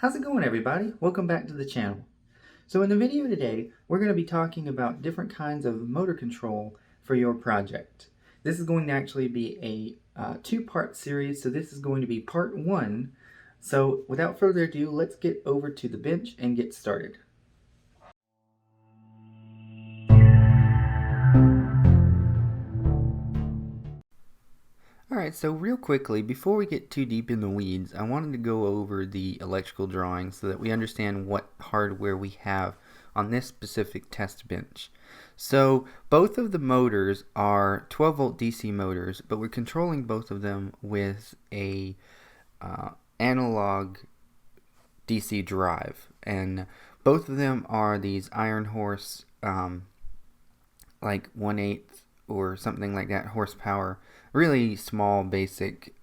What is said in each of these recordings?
How's it going, everybody? Welcome back to the channel. So in the video today, we're going to be talking about different kinds of motor control for your project. This is going to actually be a two-part series, so this is going to be part one. So without further ado, let's get over to the bench and get started. Alright, so real quickly, before we get too deep in the weeds, I wanted to go over the electrical drawings so that we understand what hardware we have on this specific test bench. So both of the motors are 12 volt DC motors, but we're controlling both of them with a analog DC drive, and both of them are these iron horse like 1/8 or something like that horsepower, really small basic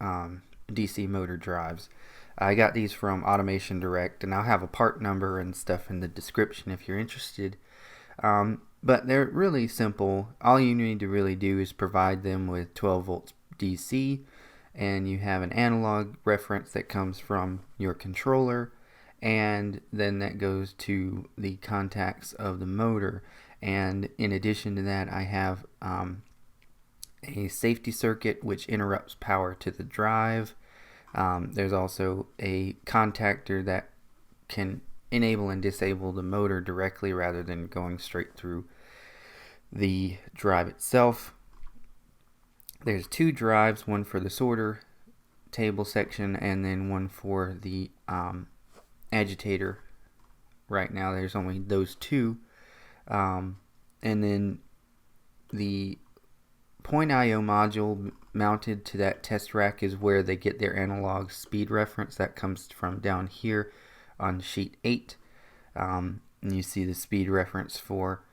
DC motor drives. I got these from Automation Direct, and I'll have a part number and stuff in the description if you're interested. But they're really simple. All you need to really do is provide them with 12 volts DC, and you have an analog reference that comes from your controller, and then that goes to the contacts of the motor. And in addition to that, I have a safety circuit which interrupts power to the drive. There's also a contactor that can enable and disable the motor directly rather than going straight through the drive itself. There's two drives, one for the sorter table section and then one for the agitator. Right now there's only those two. And then the point.io module mounted to that test rack is where they get their analog speed reference. That comes from down here on sheet 8. And you see the speed reference for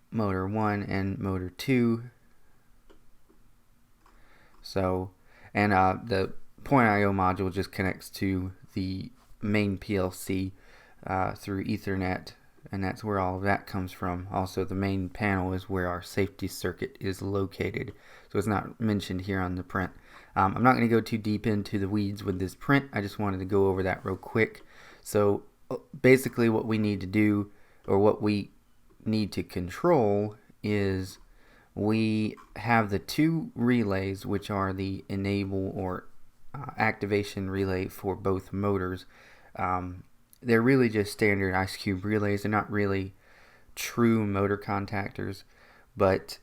motor 1 and motor 2. So, and the point.io module just connects to the main PLC through Ethernet, and that's where all of that comes from. Also, the main panel is where our safety circuit is located, so it's not mentioned here on the print. I'm not going to go too deep into the weeds with this print. I just wanted to go over that real quick. So basically what we need to do, or what we need to control, is we have the two relays, which are the enable or activation relay for both motors. They're really just standard ice cube relays. They're not really true motor contactors, but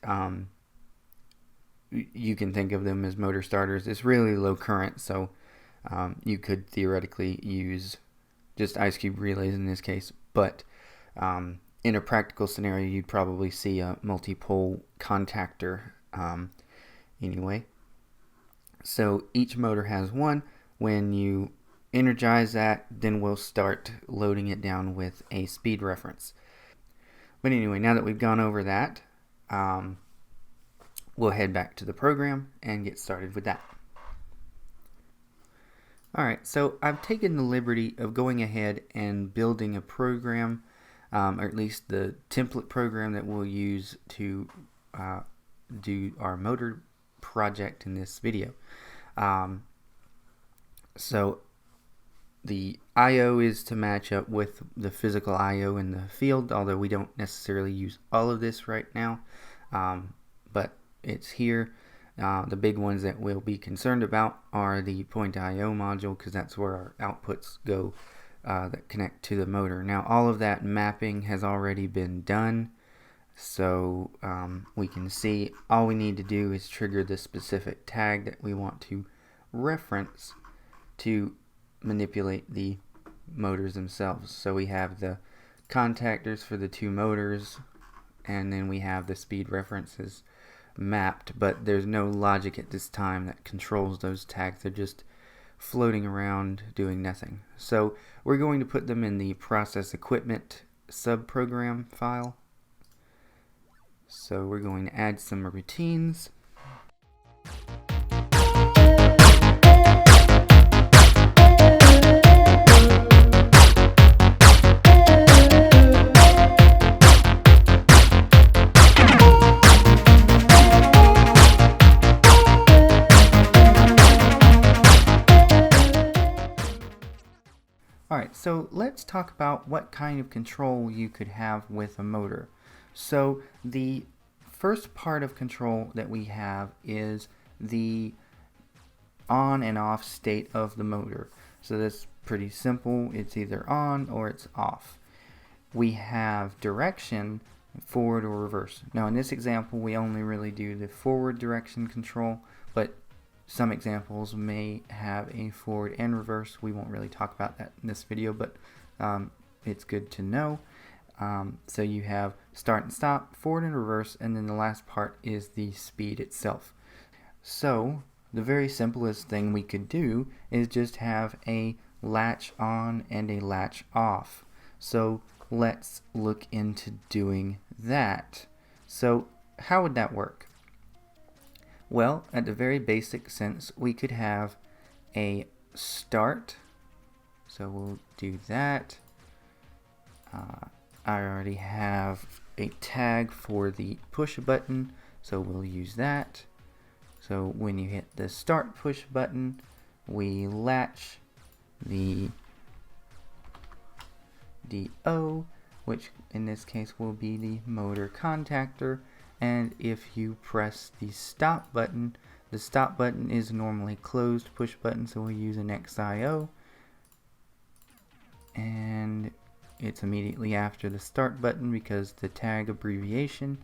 you can think of them as motor starters. It's really low current, so you could theoretically use just ice cube relays in this case, but in a practical scenario you'd probably see a multi-pole contactor anyway. So each motor has one. When you energize that, then we'll start loading it down with a speed reference. But anyway, now that we've gone over that, we'll head back to the program and get started with that. Alright, so I've taken the liberty of going ahead and building a program, or at least the template program that we'll use to do our motor project in this video. So the I/O is to match up with the physical I/O in the field, although we don't necessarily use all of this right now, but it's here. The big ones that we'll be concerned about are the point.io module, because that's where our outputs go that connect to the motor. Now all of that mapping has already been done, so we can see all we need to do is trigger the specific tag that we want to reference to manipulate the motors themselves. So we have the contactors for the two motors, and then we have the speed references mapped, but there's no logic at this time that controls those tags. They're just floating around doing nothing. So we're going to put them in the process equipment subprogram file. So we're going to add some routines. Alright, so let's talk about what kind of control you could have with a motor. So the first part of control that we have is the on and off state of the motor. So that's pretty simple. It's either on or it's off. We have direction, forward or reverse. Now in this example we only really do the forward direction control, but some examples may have a forward and reverse. We won't really talk about that in this video, but it's good to know. So you have start and stop, forward and reverse, and then the last part is the speed itself. So the very simplest thing we could do is just have a latch on and a latch off. So let's look into doing that. So how would that work? Well, at the very basic sense, we could have a start. So we'll do that. I already have a tag for the push button, so we'll use that. So when you hit the start push button, we latch the DO, which in this case will be the motor contactor. And if you press the stop button is normally closed push button, so we'll use an XIO. And it's immediately after the start button because the tag abbreviation.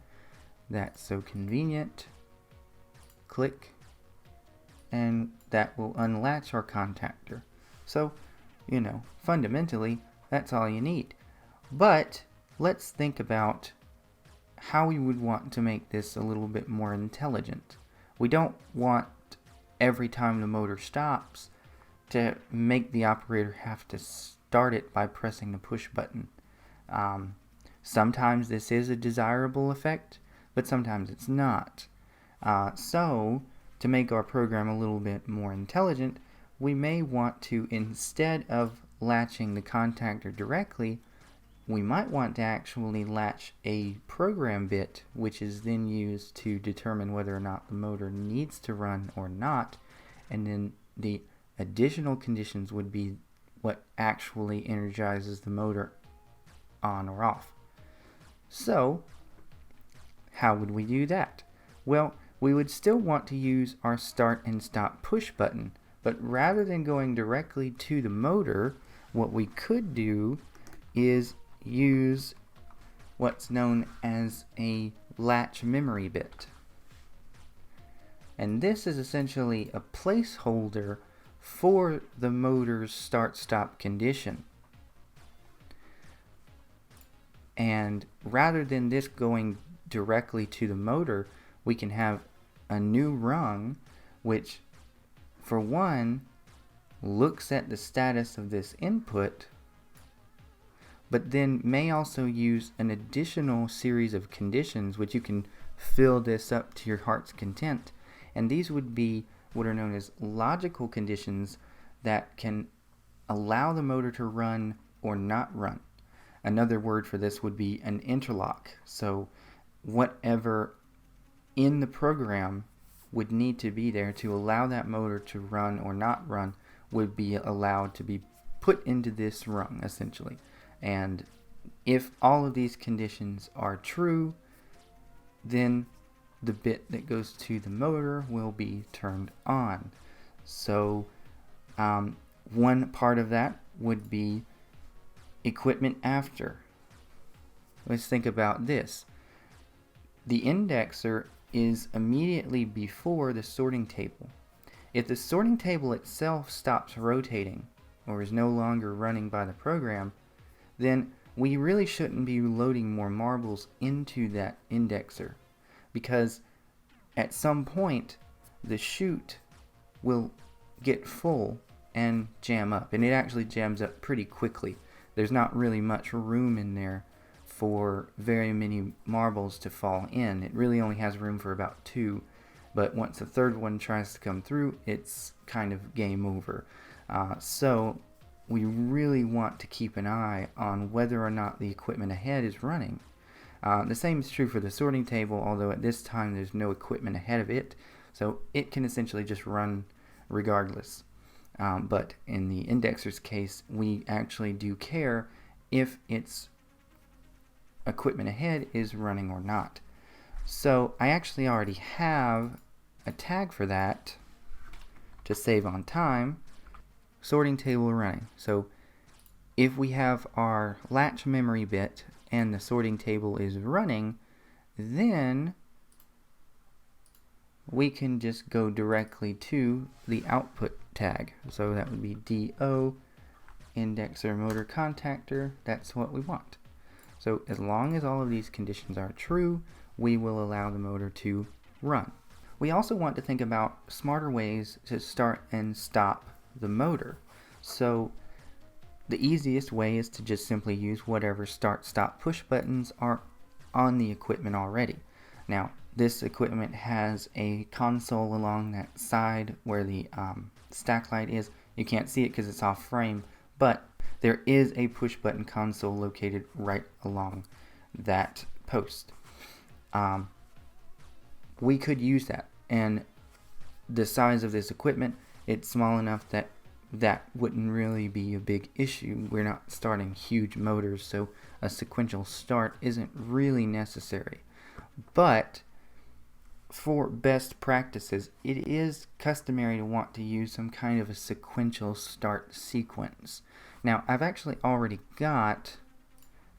That's so convenient. Click, and that will unlatch our contactor. So, you know, fundamentally, that's all you need. But let's think about how we would want to make this a little bit more intelligent. We don't want every time the motor stops to make the operator have to start it by pressing the push button. Sometimes this is a desirable effect, but sometimes it's not. So to make our program a little bit more intelligent, we may want to, instead of latching the contactor directly, we might want to actually latch a program bit, which is then used to determine whether or not the motor needs to run or not, and then the additional conditions would be what actually energizes the motor on or off. So how would we do that? Well, we would still want to use our start and stop push button, but rather than going directly to the motor, what we could do is use what's known as a latch memory bit. And this is essentially a placeholder for the motor's start-stop condition. And rather than this going directly to the motor, we can have a new rung which, for one, looks at the status of this input, but then may also use an additional series of conditions which you can fill this up to your heart's content. And these would be what are known as logical conditions that can allow the motor to run or not run. Another word for this would be an interlock. So whatever in the program would need to be there to allow that motor to run or not run would be allowed to be put into this rung, essentially. And if all of these conditions are true, then the bit that goes to the motor will be turned on. So one part of that would be equipment after. Let's think about this. The indexer is immediately before the sorting table. If the sorting table itself stops rotating or is no longer running by the program, then we really shouldn't be loading more marbles into that indexer, because at some point the chute will get full and jam up, and it actually jams up pretty quickly. There's not really much room in there for very many marbles to fall in. It really only has room for about 2, but once the third one tries to come through, it's kind of game over. So we really want to keep an eye on whether or not the equipment ahead is running. The same is true for the sorting table, although at this time there's no equipment ahead of it, so it can essentially just run regardless. But in the indexer's case, we actually do care if its equipment ahead is running or not. So I actually already have a tag for that to save on time. Sorting table running. So if we have our latch memory bit and the sorting table is running, then we can just go directly to the output tag. So that would be DO indexer motor contactor. That's what we want. So as long as all of these conditions are true, we will allow the motor to run. We also want to think about smarter ways to start and stop the motor. So the easiest way is to just simply use whatever start stop push buttons are on the equipment already. Now this equipment has a console along that side where the stack light is. You can't see it because it's off frame, but there is a push button console located right along that post. We could use that, and the size of this equipment, it's small enough that that wouldn't really be a big issue. We're not starting huge motors, so a sequential start isn't really necessary. But for best practices, it is customary to want to use some kind of a sequential start sequence. Now, I've actually already got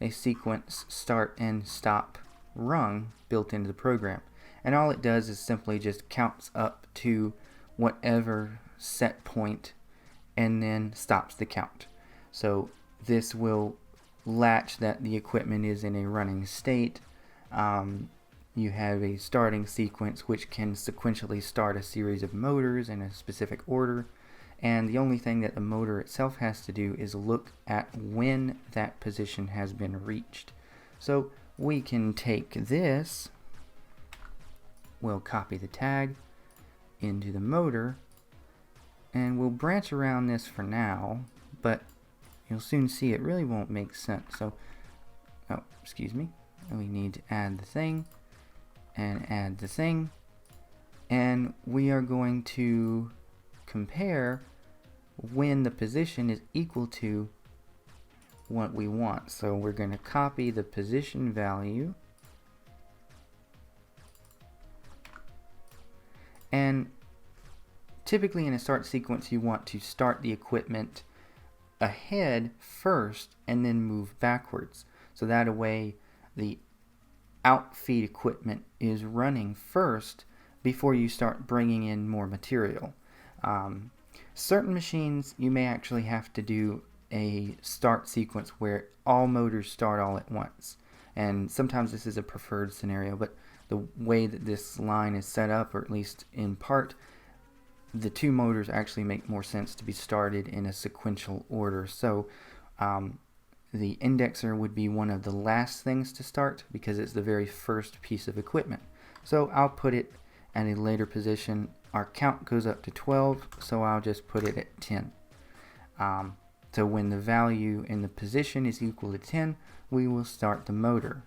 a sequence start and stop rung built into the program, and all it does is simply just counts up to whatever set point and then stops the count. So this will latch that the equipment is in a running state. You have a starting sequence which can sequentially start a series of motors in a specific order, and the only thing that the motor itself has to do is look at when that position has been reached. So we can take this, we'll copy the tag into the motor, and we'll branch around this for now, but you'll soon see it really won't make sense. So, we need to add the thing, and add the thing, and we are going to compare when the position is equal to what we want. So we're going to copy the position value, and typically in a start sequence you want to start the equipment ahead first and then move backwards, so that way the outfeed equipment is running first before you start bringing in more material. Certain machines you may actually have to do a start sequence where all motors start all at once, and sometimes this is a preferred scenario, but the way that this line is set up, or at least in part, the two motors actually make more sense to be started in a sequential order. So the indexer would be one of the last things to start because it's the very first piece of equipment. So I'll put it at a later position. Our count goes up to 12, so I'll just put it at 10. So when the value in the position is equal to 10, we will start the motor.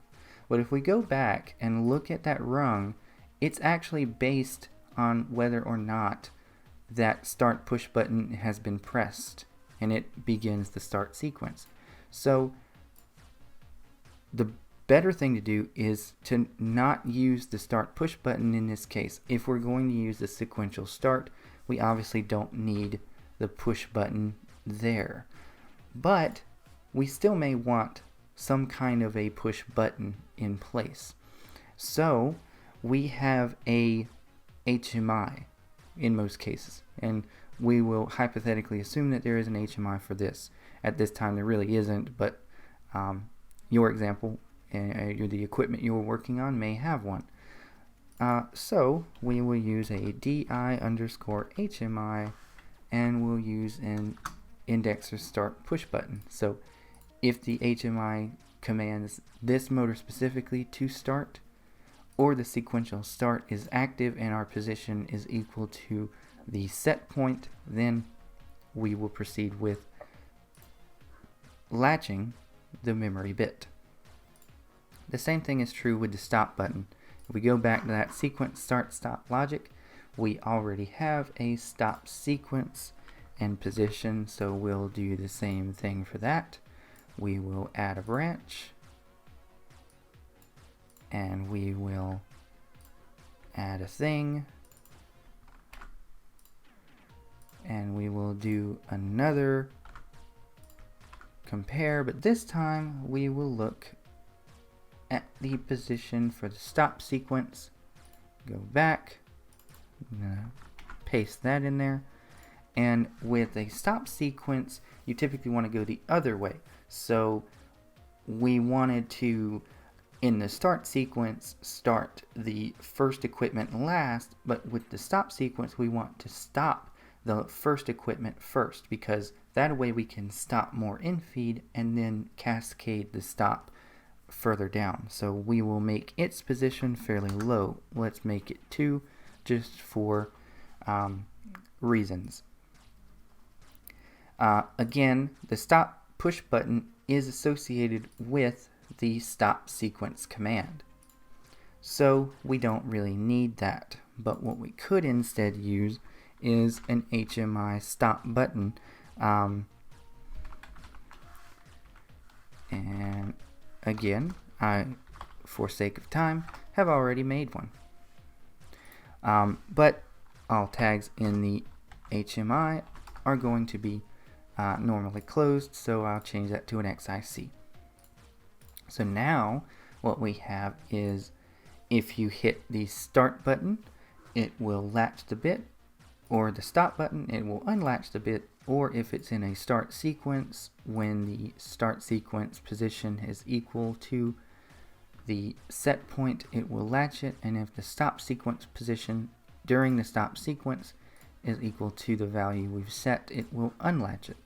But if we go back and look at that rung, it's actually based on whether or not that start push button has been pressed, and it begins the start sequence. So the better thing to do is to not use the start push button in this case. If we're going to use the sequential start, we obviously don't need the push button there. But we still may want some kind of a push button in place. So we have a HMI in most cases, and we will hypothetically assume that there is an HMI for this. At this time there really isn't, but your example, the equipment you're working on may have one. So we will use a DI_HMI, and we'll use an indexer start push button. So if the HMI commands this motor specifically to start, or the sequential start is active and our position is equal to the set point, then we will proceed with latching the memory bit. The same thing is true with the stop button. If we go back to that sequence start stop logic, we already have a stop sequence, and position, so we'll do the same thing for that. We will add a branch, and we will add a thing, and we will do another compare, but this time we will look at the position for the stop sequence. Go back, I'm gonna paste that in there, and with a stop sequence you typically want to go the other way. So we wanted to, in the start sequence, start the first equipment last, but with the stop sequence we want to stop the first equipment first, because that way we can stop more in feed and then cascade the stop further down. So we will make its position fairly low. Let's make it 2 just for reasons. Again, the stop push button is associated with the stop sequence command, so we don't really need that. But what we could instead use is an HMI stop button, and again, I, for sake of time, have already made one. But all tags in the HMI are going to be normally closed, so I'll change that to an XIC. So now what we have is, if you hit the start button, it will latch the bit, or the stop button, it will unlatch the bit, or if it's in a start sequence, when the start sequence position is equal to the set point, it will latch it, and if the stop sequence position during the stop sequence is equal to the value we've set, it will unlatch it.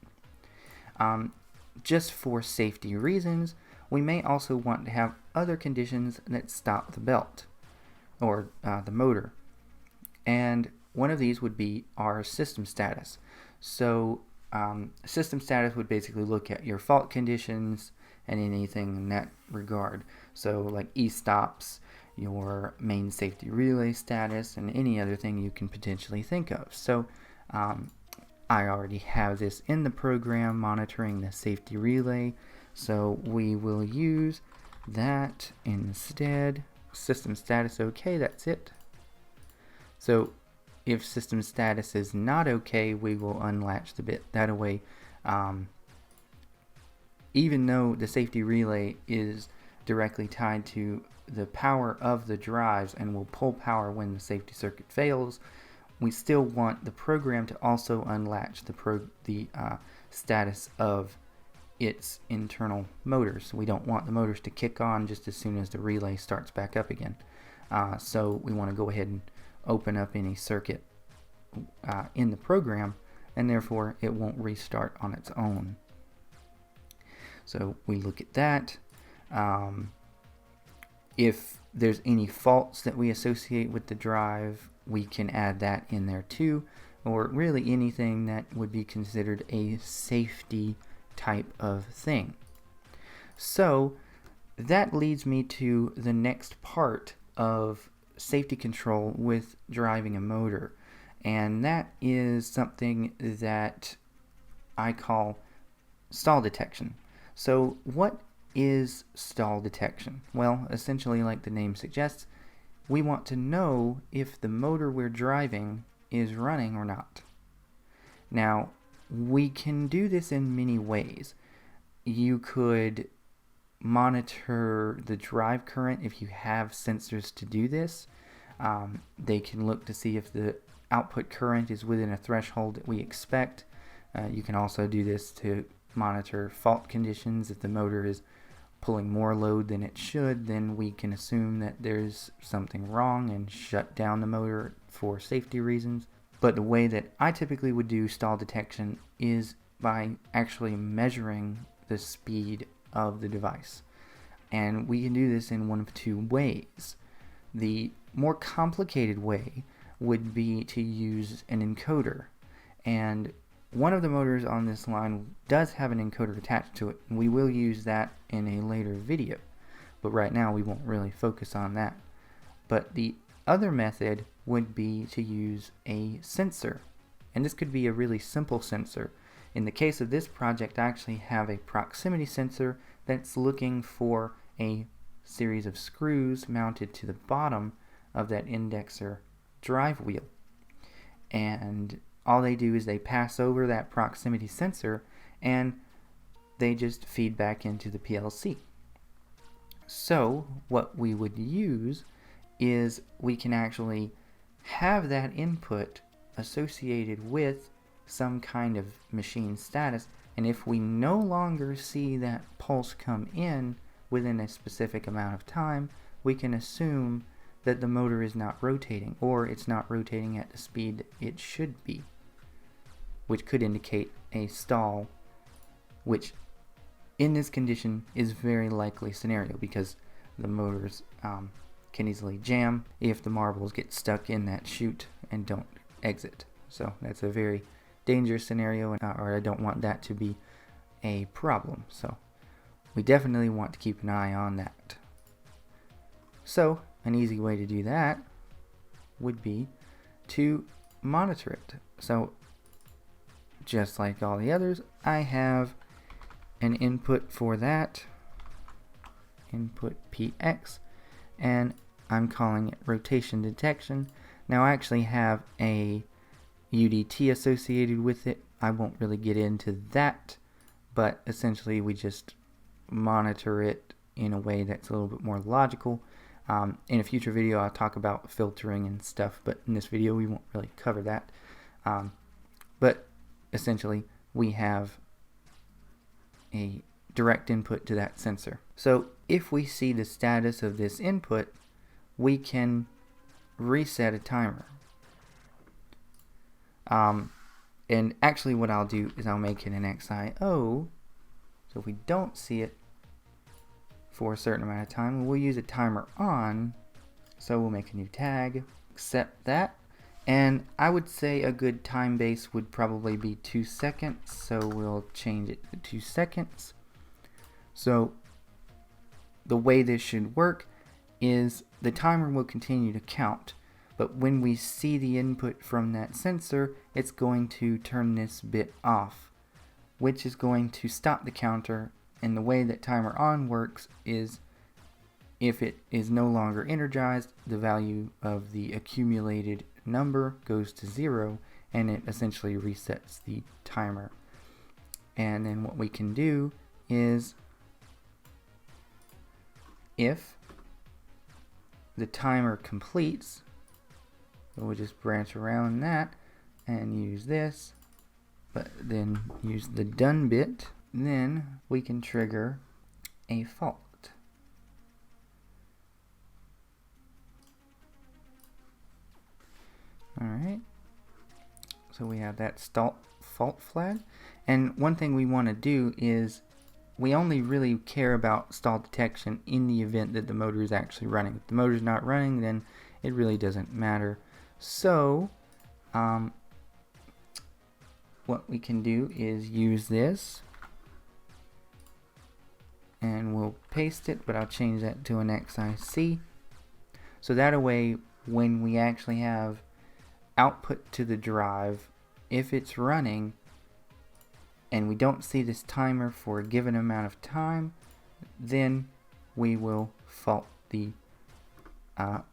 Just for safety reasons, we may also want to have other conditions that stop the belt or the motor, and one of these would be our system status. So system status would basically look at your fault conditions and anything in that regard. So like e-stops, your main safety relay status, and any other thing you can potentially think of. So I already have this in the program monitoring the safety relay, so we will use that instead. System status okay, that's it. So if system status is not okay, we will unlatch the bit. That way, even though the safety relay is directly tied to the power of the drives and will pull power when the safety circuit fails, we still want the program to also unlatch the status of its internal motors. We don't want the motors to kick on just as soon as the relay starts back up again. So we want to go ahead and open up any circuit in the program, and therefore it won't restart on its own. So we look at that. If there's any faults that we associate with the drive, we can add that in there too, or really anything that would be considered a safety type of thing. So that leads me to the next part of safety control with driving a motor, and that is something that I call stall detection. So what is stall detection? Well, essentially, like the name suggests, we want to know if the motor we're driving is running or not. Now, we can do this in many ways. You could monitor the drive current if you have sensors to do this. They can look to see if the output current is within a threshold that we expect. You can also do this to monitor fault conditions. If the motor is pulling more load than it should, then we can assume that there's something wrong and shut down the motor for safety reasons. But the way that I typically would do stall detection is by actually measuring the speed of the device. And we can do this in one of two ways. The more complicated way would be to use an encoder, and one of the motors on this line does have an encoder attached to it, and we will use that in a later video, but right now we won't really focus on that. But the other method would be to use a sensor, And this could be a really simple sensor. In the case of this project, I actually have a proximity sensor that's looking for a series of screws mounted to the bottom of that indexer drive wheel. And all they do is they pass over that proximity sensor and they just feed back into the PLC. So what we would use is we can actually have that input associated with some kind of machine status, and if we no longer see that pulse come in within a specific amount of time, we can assume that the motor is not rotating, or it's not rotating at the speed it should be, which could indicate a stall, which in this condition is very likely scenario because the motors can easily jam if the marbles get stuck in that chute and don't exit. So that's a very dangerous scenario, or I don't want that to be a problem. So we definitely want to keep an eye on that. So an easy way to do that would be to monitor it. So just like all the others, I have an input for that, input PX, and I'm calling it rotation detection. Now I actually have a UDT associated with it. I won't really get into that, but essentially we just monitor it in a way that's a little bit more logical. In a future video I'll talk about filtering and stuff, but in this video we won't really cover that. But essentially we have a direct input to that sensor. So if we see the status of this input, we can reset a timer. And actually what I'll do is I'll make it an XIO, so if we don't see it for a certain amount of time, we'll use a timer on, so we'll make a new tag, accept that, and I would say a good time base would probably be 2 seconds, so we'll change it to 2 seconds. So the way this should work is the timer will continue to count, but when we see the input from that sensor, it's going to turn this bit off, which is going to stop the counter. And the way that timer on works is if it is no longer energized, the value of the accumulated number goes to 0 and it essentially resets the timer. And then what we can do is, if the timer completes, we'll just branch around that and use this, but then use the done bit. Then we can trigger a fault. Alright, so we have that fault flag, and one thing we want to do is we only really care about stall detection in the event that the motor is actually running. If the motor is not running, then it really doesn't matter. So what we can do is use this, and we'll paste it, but I'll change that to an XIC, so that way when we actually have output to the drive, if it's running and we don't see this timer for a given amount of time, then we will fault the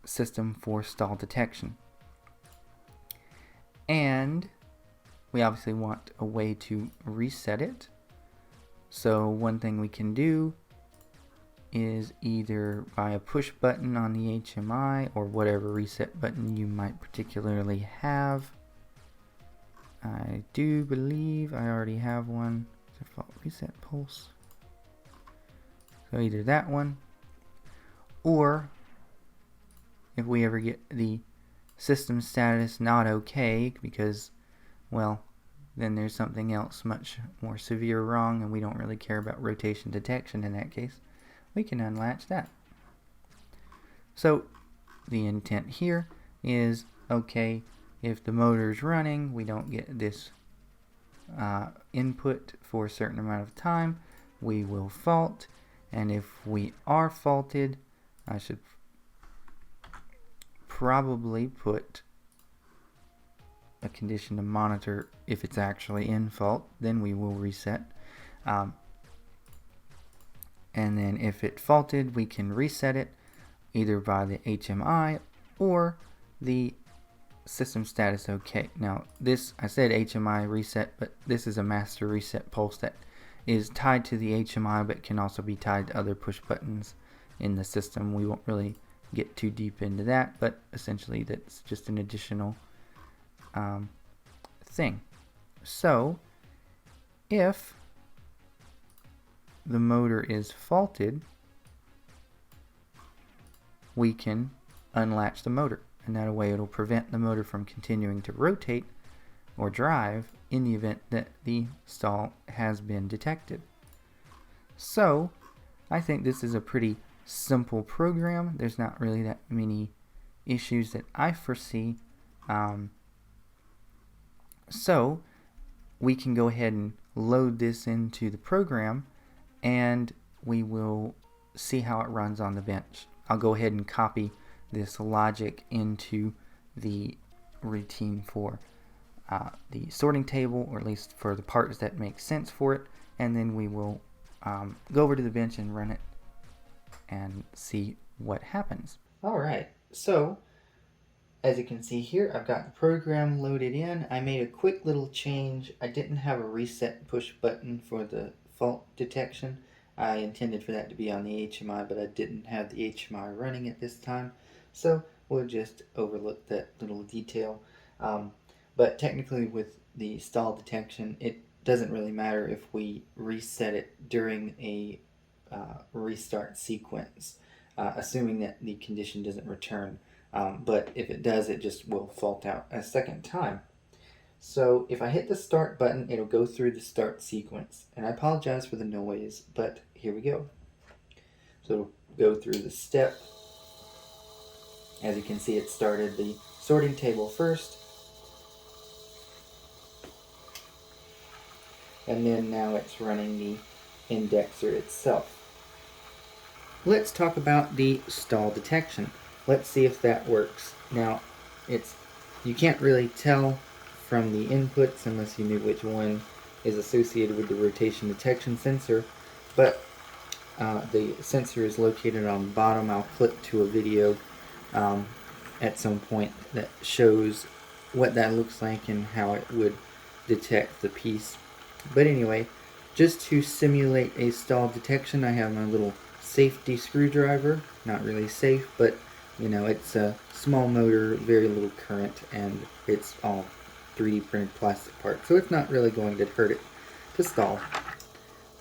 system for stall detection. And we obviously want a way to reset it. So one thing we can do is either by a push button on the HMI or whatever reset button you might particularly have. I do believe I already have one. Default reset pulse. So either that one, or if we ever get the system status not okay, because, well, then there's something else much more severe wrong and we don't really care about rotation detection in that case, we can unlatch that. So the intent here is, okay, if the motor is running, we don't get this input for a certain amount of time, we will fault, and if we are faulted, I should probably put a condition to monitor if it's actually in fault, then we will reset. And then if it faulted, we can reset it either by the HMI or the system status OK. Now this, I said HMI reset, but this is a master reset pulse that is tied to the HMI but can also be tied to other push buttons in the system. We won't really get too deep into that, but essentially that's just an additional thing. So if the motor is faulted, we can unlatch the motor, and that way it'll prevent the motor from continuing to rotate or drive in the event that the stall has been detected. So I think this is a pretty simple program. There's not really that many issues that I foresee. So we can go ahead and load this into the program, and we will see how it runs on the bench. I'll go ahead and copy this logic into the routine for the sorting table, or at least for the parts that make sense for it, and then we will go over to the bench and run it and see what happens. Alright, so as you can see here, I've got the program loaded in. I made a quick little change. I didn't have a reset push button for the fault detection. I intended for that to be on the HMI, but I didn't have the HMI running at this time, so we'll just overlook that little detail. But technically with the stall detection, it doesn't really matter if we reset it during a restart sequence, assuming that the condition doesn't return. But if it does, it just will fault out a second time. So if I hit the start button, it'll go through the start sequence. And I apologize for the noise, but here we go. So it'll go through the step. As you can see, it started the sorting table first. And then now it's running the indexer itself. Let's talk about the stall detection. Let's see if that works. Now, you can't really tell from the inputs unless you knew which one is associated with the rotation detection sensor, but the sensor is located on the bottom. I'll clip to a video at some point that shows what that looks like and how it would detect the piece. But anyway, just to simulate a stall detection, I have my little safety screwdriver. Not really safe, but you know, it's a small motor, very little current, and it's all 3D printed plastic parts, so it's not really going to hurt it to stall.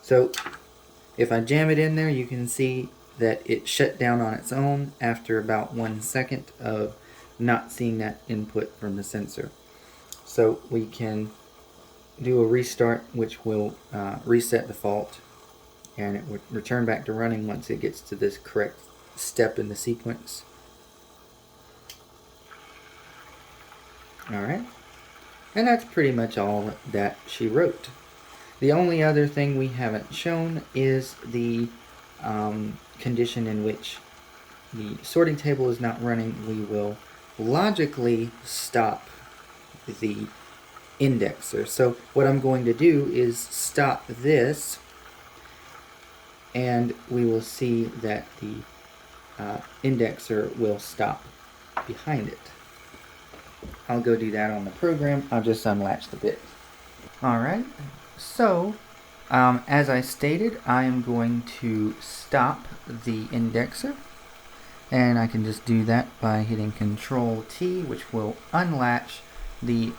So if I jam it in there, you can see that it shut down on its own after about 1 second of not seeing that input from the sensor. So we can do a restart, which will reset the fault, and it would return back to running once it gets to this correct step in the sequence. Alright, and that's pretty much all that she wrote. The only other thing we haven't shown is the condition in which the sorting table is not running. We will logically stop the indexer. So what I'm going to do is stop this, and we will see that the indexer will stop behind it. I'll go do that on the program. I'll just unlatch the bit. Alright, so as I stated, I am going to stop the indexer, and I can just do that by hitting Control T, which will unlatch the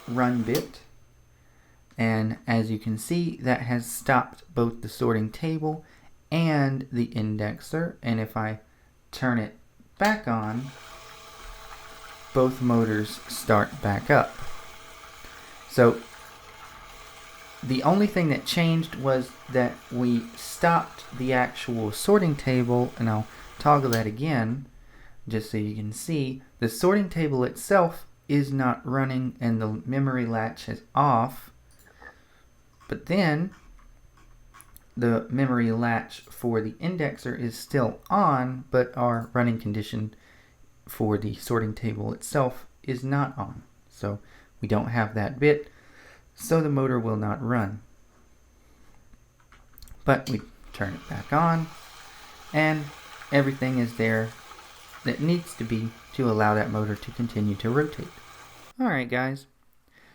run bit. And as you can see, that has stopped both the sorting table and the indexer, and if I turn it back on, both motors start back up. So the only thing that changed was that we stopped the actual sorting table, and I'll toggle that again just so you can see the sorting table itself is not running and the memory latch is off, but then the memory latch for the indexer is still on, but our running condition for the sorting table itself is not on. So We don't have that bit, so the motor will not run. But we turn it back on, and everything is there that needs to be to allow that motor to continue to rotate. Alright guys,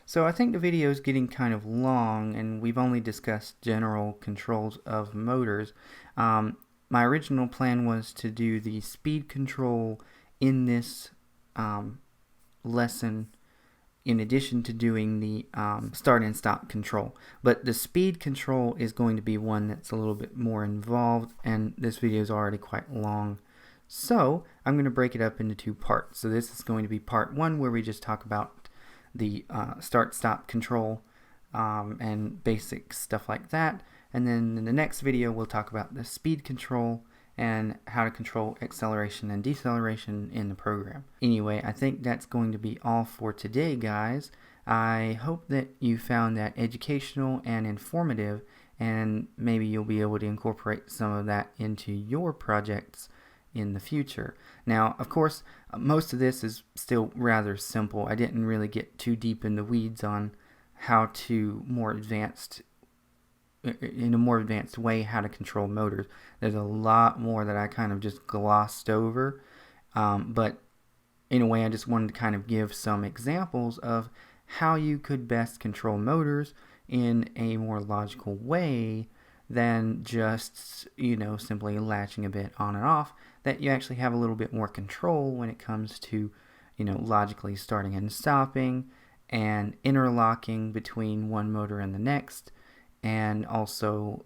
so I think the video is getting kind of long and we've only discussed general controls of motors. My original plan was to do the speed control in this lesson in addition to doing the start and stop control. But the speed control is going to be one that's a little bit more involved, and this video is already quite long. So I'm going to break it up into two parts. So this is going to be part one, where we just talk about the start-stop control and basic stuff like that. And then in the next video we'll talk about the speed control and how to control acceleration and deceleration in the program. Anyway, I think that's going to be all for today, guys. I hope that you found that educational and informative, and maybe you'll be able to incorporate some of that into your projects in the future. Now, of course, most of this is still rather simple. I didn't really get too deep in the weeds on how to in a more advanced way how to control motors. There's a lot more that I kind of just glossed over, but in a way I just wanted to kind of give some examples of how you could best control motors in a more logical way than just, simply latching a bit on and off, that you actually have a little bit more control when it comes to, logically starting and stopping and interlocking between one motor and the next, and also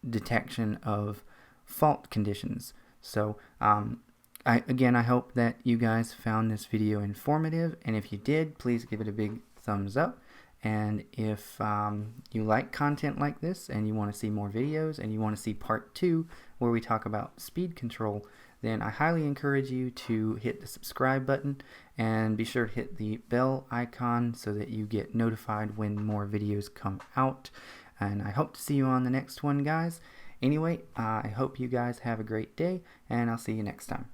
detection of fault conditions. So I hope that you guys found this video informative, and if you did, please give it a big thumbs up. And if you like content like this and you want to see more videos and you want to see part 2 where we talk about speed control, then I highly encourage you to hit the subscribe button and be sure to hit the bell icon so that you get notified when more videos come out. And I hope to see you on the next one, guys. Anyway, I hope you guys have a great day, and I'll see you next time.